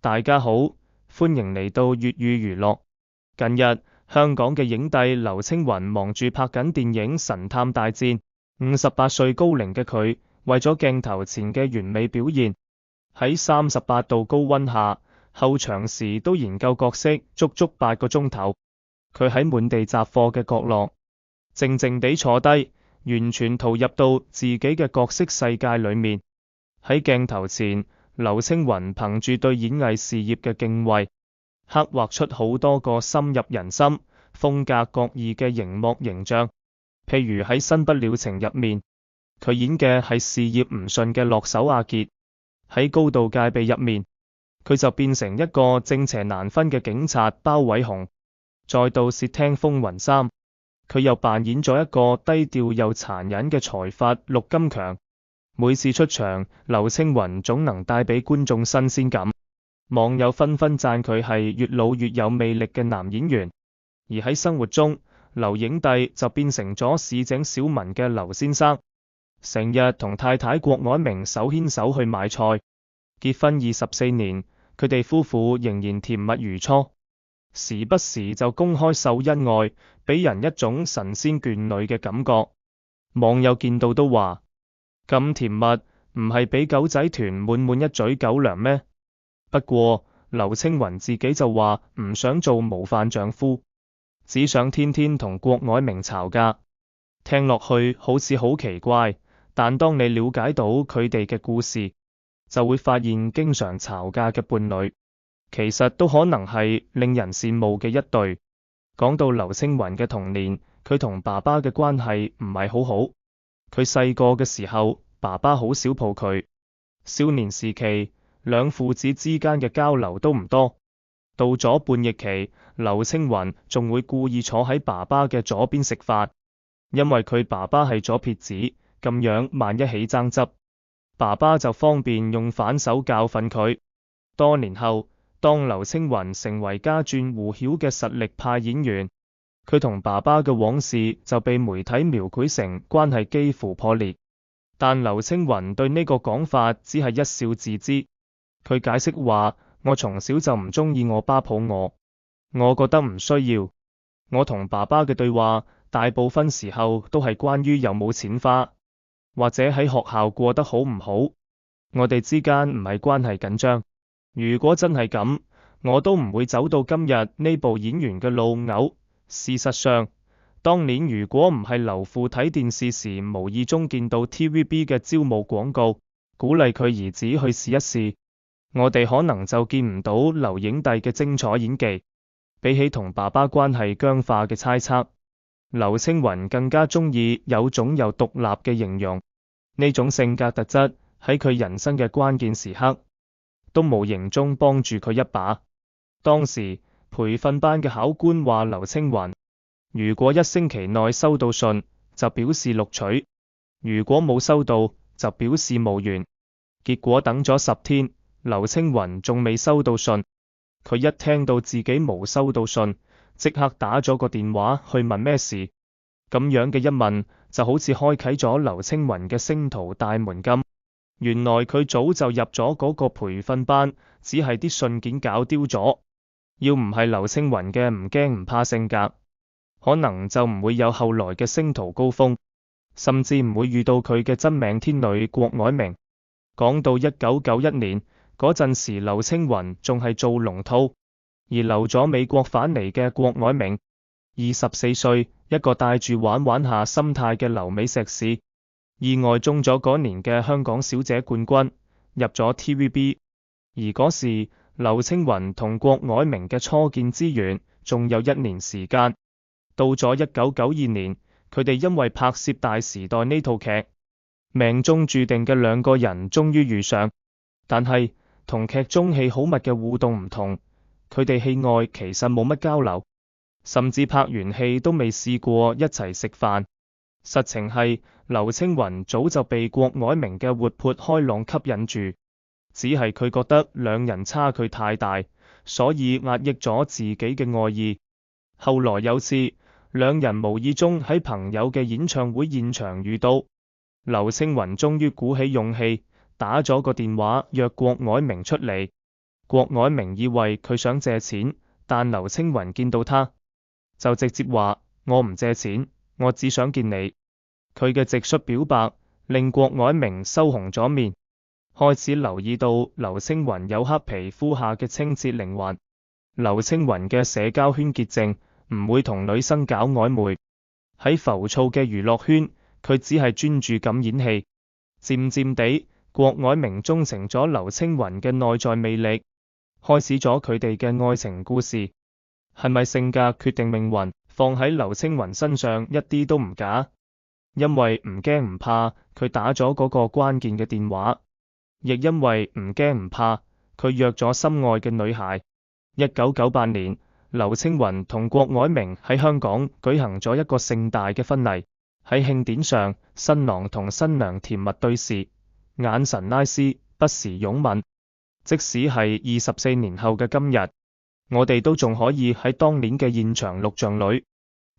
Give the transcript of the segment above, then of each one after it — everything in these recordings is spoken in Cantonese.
大家好，歡迎嚟到粵語娛樂。近日，香港嘅影帝劉青雲忙住拍緊電影《神探大戰》，58歲高齡嘅佢，為咗鏡頭前嘅完美表現，喺38度高溫下，後場時都研究角色足足8個鐘頭。佢喺滿地雜貨嘅角落，靜靜地坐低，完全投入到自己嘅角色世界裏面。喺鏡頭前，劉青雲憑住對演藝事業嘅敬畏，刻畫出好多個深入人心、風格各異嘅熒幕形象。譬如喺《新不了情》入面，佢演嘅係事業唔順嘅樂手阿傑；喺《高度戒備》入面，佢就變成一個正邪難分嘅警察包偉雄。再到《竊聽風雲3》，佢又扮演咗一個低調又殘忍嘅財閥陸金強。每次出場，劉青雲總能帶俾觀眾新鮮感，網友紛紛讚佢係越老越有魅力嘅男演員。而喺生活中，劉影帝就變成咗市井小民嘅劉先生，成日同太太郭藹明手牽手去買菜。結婚24年，佢哋夫婦仍然甜蜜如初，時不時就公開秀恩愛，俾人一種神仙眷侶嘅感覺。網友見到都話：咁甜蜜，唔係俾狗仔團滿滿一嘴狗糧咩？不過劉青雲自己就話唔想做模範丈夫，只想天天同郭藹明吵架。聽落去好似好奇怪，但當你了解到佢哋嘅故事，就會發現經常吵架嘅伴侶，其實都可能係令人羨慕嘅一對。講到劉青雲嘅童年，佢同爸爸嘅關係唔係好好。佢細個嘅時候，爸爸好少抱佢。少年時期，兩父子之間嘅交流都唔多。到咗叛逆期，劉青雲仲會故意坐喺爸爸嘅左邊食飯，因為佢爸爸係左撇子，咁樣萬一起爭執，爸爸就方便用反手教訓佢。多年後，當劉青雲成為家傳戶曉嘅實力派演員，佢同爸爸嘅往事就被媒體描繪成關係幾乎破裂，但劉青雲對呢個講法只係一笑置之。佢解釋話：我從小就唔中意我爸抱我覺得唔需要。我同爸爸嘅對話，大部分時候都係關於有冇錢花，或者喺學校過得好唔好。我哋之間唔係關係緊張。如果真係咁，我都唔會走到今日呢部演員嘅路偶。事實上，當年如果唔係劉父睇電視時無意中見到 TVB 嘅招募廣告，鼓勵佢兒子去試一試，我哋可能就見唔到劉影帝嘅精彩演技。比起同爸爸關係僵化嘅猜測，劉青雲更加中意有種又獨立嘅形容。呢種性格特質喺佢人生嘅關鍵時刻，都無形中幫住佢一把。當時培訓班嘅考官話劉青雲，如果1星期內收到信，就表示錄取；如果冇收到，就表示無緣。結果等咗10天，劉青雲仲未收到信。佢一聽到自己冇收到信，即刻打咗個電話去問咩事。咁樣嘅一問，就好似開啟咗劉青雲嘅星途大門咁。原來佢早就入咗嗰個培訓班，只係啲信件搞丟咗。要唔係劉青雲嘅唔驚唔怕性格，可能就唔會有後來嘅星途高峰，甚至唔會遇到佢嘅真命天女郭藹明。講到1991年嗰陣時，劉青雲仲係做龍套，而留咗美國返嚟嘅郭藹明，24歲，一個帶住玩玩下心態嘅留美碩士，意外中咗嗰年嘅香港小姐冠軍，入咗 TVB。而嗰時劉青雲同郭藹明嘅初見之緣仲有1年時間。到咗1992年，佢哋因為拍攝《大時代》呢套劇，命中注定嘅兩個人終於遇上。但係同劇中戲好密嘅互動唔同，佢哋戲外其實冇乜交流，甚至拍完戲都未試過一齊食飯。實情係劉青雲早就被郭藹明嘅活潑開朗吸引住，只係佢覺得兩人差距太大，所以壓抑咗自己嘅愛意。後來有次，兩人無意中喺朋友嘅演唱會現場遇到，劉青雲終於鼓起勇氣打咗個電話約郭藹明出嚟。郭藹明以為佢想借錢，但劉青雲見到他，就直接話：我唔借錢，我只想見你。佢嘅直率表白令郭藹明羞紅咗面，開始留意到劉青雲黝黑皮膚下嘅清澈靈魂。劉青雲嘅社交圈潔淨，唔會同女生搞曖昧。喺浮躁嘅娛樂圈，佢只係專注咁演戲。漸漸地，郭藹明鍾情咗劉青雲嘅內在魅力，開始咗佢哋嘅愛情故事。係咪性格決定命運？放喺劉青雲身上一啲都唔假，因為唔驚唔怕，佢打咗嗰個關鍵嘅電話，亦因為唔驚唔怕，佢約咗心愛嘅女孩。1998年，劉青雲同郭藹明喺香港舉行咗一個盛大嘅婚禮。喺慶典上，新郎同新娘甜蜜對視，眼神拉絲，不時擁吻。即使係24年後嘅今日，我哋都仲可以喺當年嘅現場錄像裏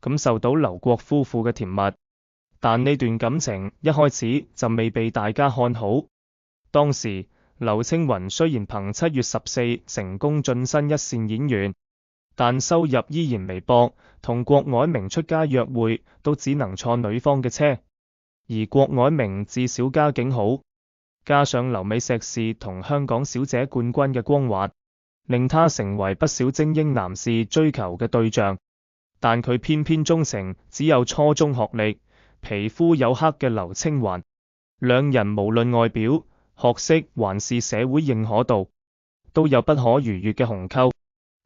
感受到劉郭夫婦嘅甜蜜。但呢段感情一開始就未被大家看好。當時劉青雲雖然憑7月14成功晉身一線演員，但收入依然微薄，同郭藹明出街約會都只能坐女方嘅車。而郭藹明自小家境好，加上留美碩士同香港小姐冠軍嘅光環，令他成為不少精英男士追求嘅對象。但佢偏偏鍾情只有初中學歷、皮膚黝黑嘅劉青雲。兩人無論外表、學識還是社會認可度，都有不可逾越嘅鴻溝。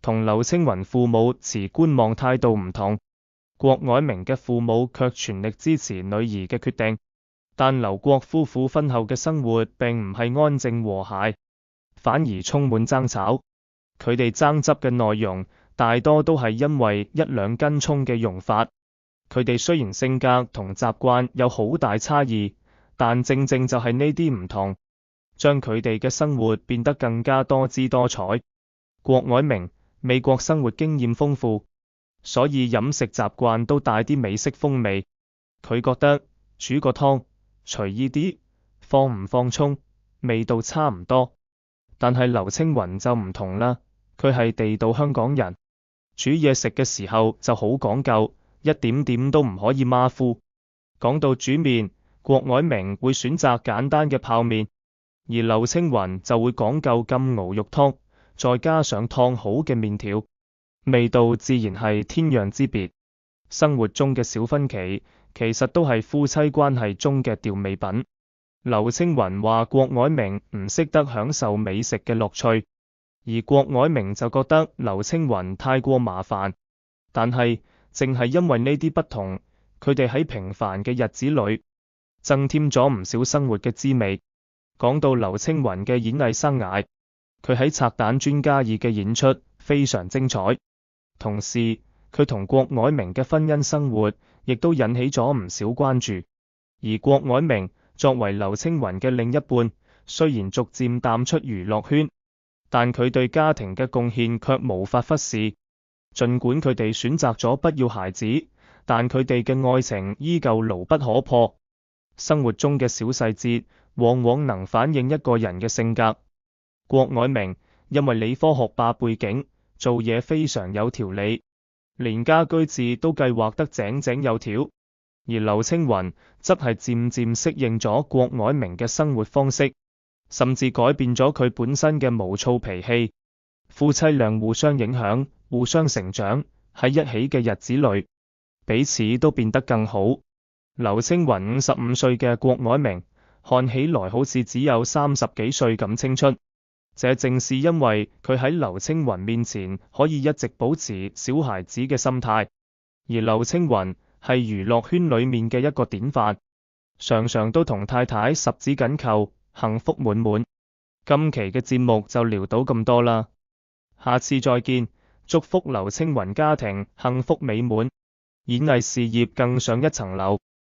同劉青雲父母持觀望態度唔同，郭藹明嘅父母卻全力支持女兒嘅決定。但劉郭夫婦婚後嘅生活並唔係安靜和諧，反而充滿爭吵。佢哋爭執嘅內容大多都係因為1兩斤蔥嘅用法。佢哋雖然性格同習慣有好大差異，但正正就係呢啲唔同，將佢哋嘅生活變得更加多姿多彩。郭藹明美國生活經驗豐富，所以飲食習慣都帶啲美式風味。佢覺得煮個湯隨意啲，放唔放蔥，味道差唔多。但係劉青雲就唔同啦，佢係地道香港人，煮嘢食嘅時候就好講究，一點點都唔可以馬虎。講到煮麵，郭藹明會選擇簡單嘅泡麵，而劉青雲就會講究金鰲肉湯，再加上燙好嘅麵條，味道自然係天壤之別。生活中嘅小分歧，其實都係夫妻關係中嘅調味品。劉青雲話郭藹明唔識得享受美食嘅樂趣，而郭藹明就覺得劉青雲太過麻煩。但係正係因為呢啲不同，佢哋喺平凡嘅日子裏增添咗唔少生活嘅滋味。講到劉青雲嘅演藝生涯，佢喺拆彈專家2嘅演出非常精彩，同時佢同郭藹明嘅婚姻生活亦都引起咗唔少關注。而郭藹明作為劉青雲嘅另一半，雖然逐漸淡出娛樂圈，但佢對家庭嘅貢獻卻無法忽視。儘管佢哋選擇咗不要孩子，但佢哋嘅愛情依舊牢不可破。生活中嘅小細節往往能反映一個人嘅性格。郭藹明因為理科學霸背景，做嘢非常有條理，連家居治都計劃得井井有條。而劉青雲則係漸漸適應咗郭藹明嘅生活方式，甚至改變咗佢本身嘅毛躁脾氣。夫妻倆互相影響，互相成長，喺一起嘅日子裏，彼此都變得更好。劉青雲55歲嘅郭藹明，看起來好似只有30幾歲咁青春，這正是因為佢喺劉青雲面前可以一直保持小孩子嘅心態。而劉青雲係娛樂圈裏面嘅一個典範，常常都同太太十指緊扣，幸福滿滿。今期嘅節目就聊到咁多啦，下次再見，祝福劉青雲家庭幸福美滿，演藝事業更上一層樓。